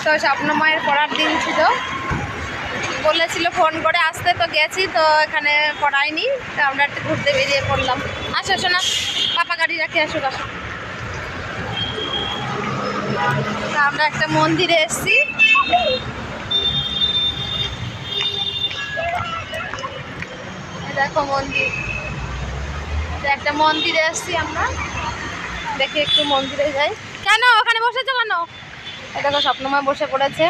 তো স্বপ্নময়ের পড়ার দিন ছিল, বলেছিল ফোন করে আসতে, তো গেছি, তো এখানে পড়ায়নি, তো আমরা একটু ঘুরতে বেরিয়ে পড়লাম। আসো শোনা, পাপা গাড়ি রাখে, আসুক আসো। তো আমরা একটা মন্দিরে এসেছি, দেখো মন্দির, একটা মন্দিরে এসেছি আমরা, দেখি একটু মন্দিরে যাই। কেন ওখানে বসেছো কেন? দেখো স্বপ্নময় বসে পড়েছে।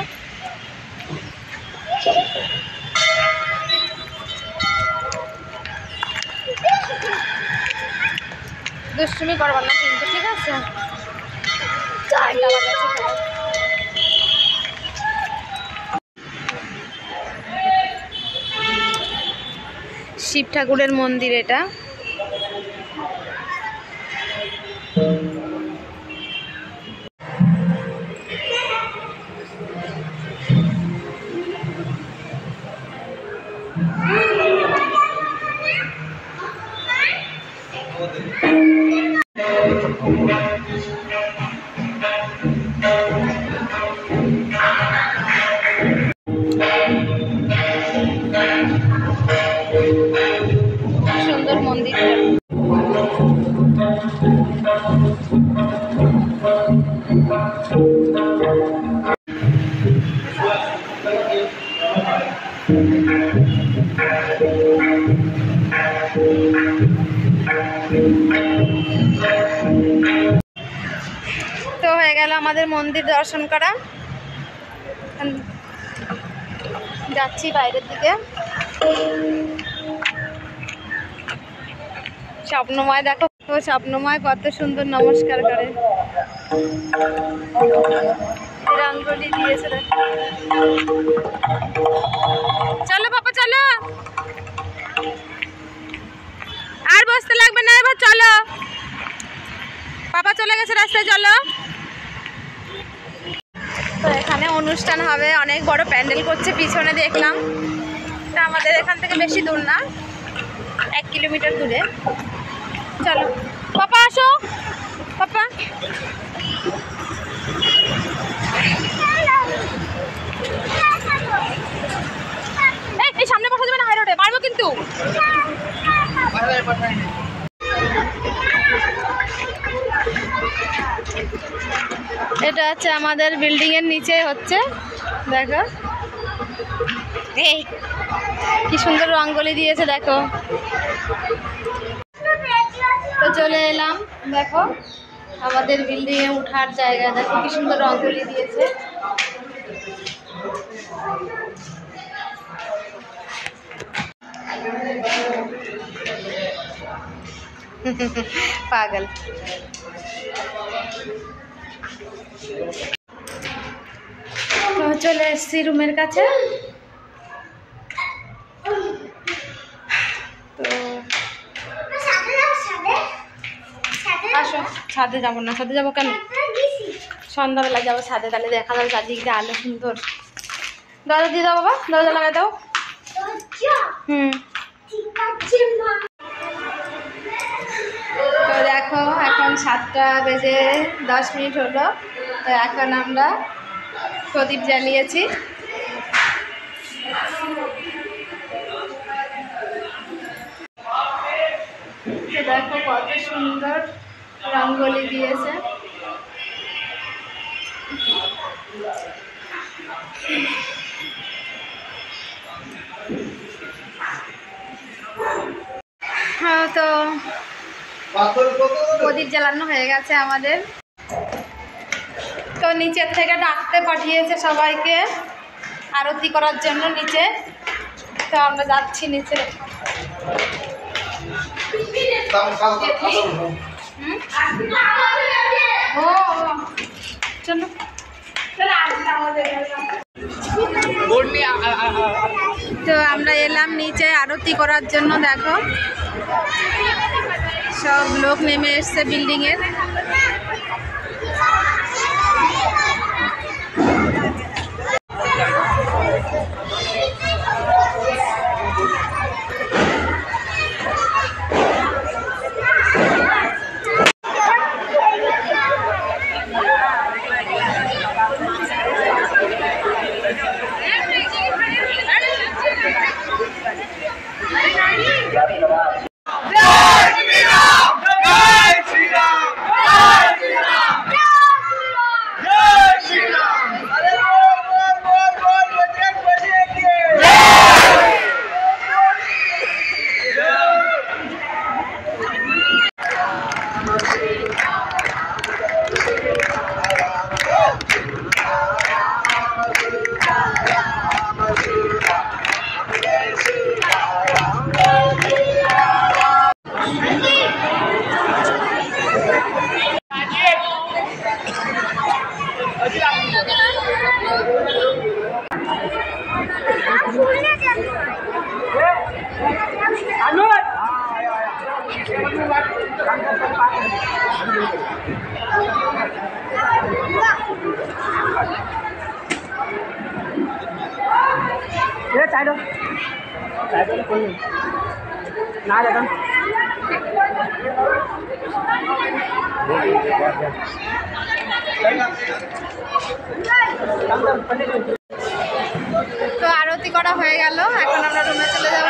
দুষ্টুমি করবার না কিন্তু, ঠিক আছে? শিব ঠাকুরের মন্দির এটা। সুন্দর মন্দিরটা। তো হয়ে গেল আমাদের মন্দির দর্শন করা, যাচ্ছি বাইরের দিকে। স্বপ্নময় দেখো, স্বপ্নময় কত সুন্দর নমস্কার করে, রঙ্গোলি দিয়েছে। চলো বাবা চলো, আর বসতে লাগবে না, এবার চলো, পাপা চলে গেছে রাস্তায়, চলো। তো এখানে অনুষ্ঠান হবে, অনেক বড় প্যান্ডেল করছে, পিছনে দেখলাম। তা আমাদের এখান থেকে বেশি দূর না, 1 কিলোমিটার দূরে। চলো পাপা আসো, পাপা এই সামনে বসা যাবে না, হাই রোডে মারবো কিন্তু। এটা হচ্ছে আমাদের বিল্ডিং এর নিচে হচ্ছে, দেখো এই কি সুন্দর রঙ্গোলি দিয়েছে, দেখো। তো চলে এলাম, দেখো আমাদের বিল্ডিং এ উঠার জায়গা, দেখো কি সুন্দর রঙ্গোলি দিয়েছে। পাগল। তো চলে এসছি রুমের কাছে। তো আসো, ছাদে যাবো না? ছাদে যাবো কেন? সন্ধ্যাবেলা যাবো ছাদে, তাহলে দেখা যাবে চারদিকে আলো সুন্দর। দরজা দিয়ে দাও বাবা, দরজা লাগাই দাও। তো দেখো এখন 7টা বেজে 10 মিনিট হলো। তো এখন আমরা প্রদীপ জ্বালিয়েছি। তো দেখো কত সুন্দর রঙ্গোলি দিয়েছে। হ্যাঁ, তো প্রদীপ জ্বালানো হয়ে গেছে আমাদের। তো নিচের থেকে ডাকতে পাঠিয়েছে সবাইকে আরতি করার জন্য নিচে। তো আমরা যাচ্ছি নিচে। চলো তো আমরা এলাম নিচে আরতি করার জন্য। দেখো সব লোক নেমে এসছে বিল্ডিং এর। ना जाता তো আরতি করা হয়ে গেল, এখন আমরা রুমে চলে যাব।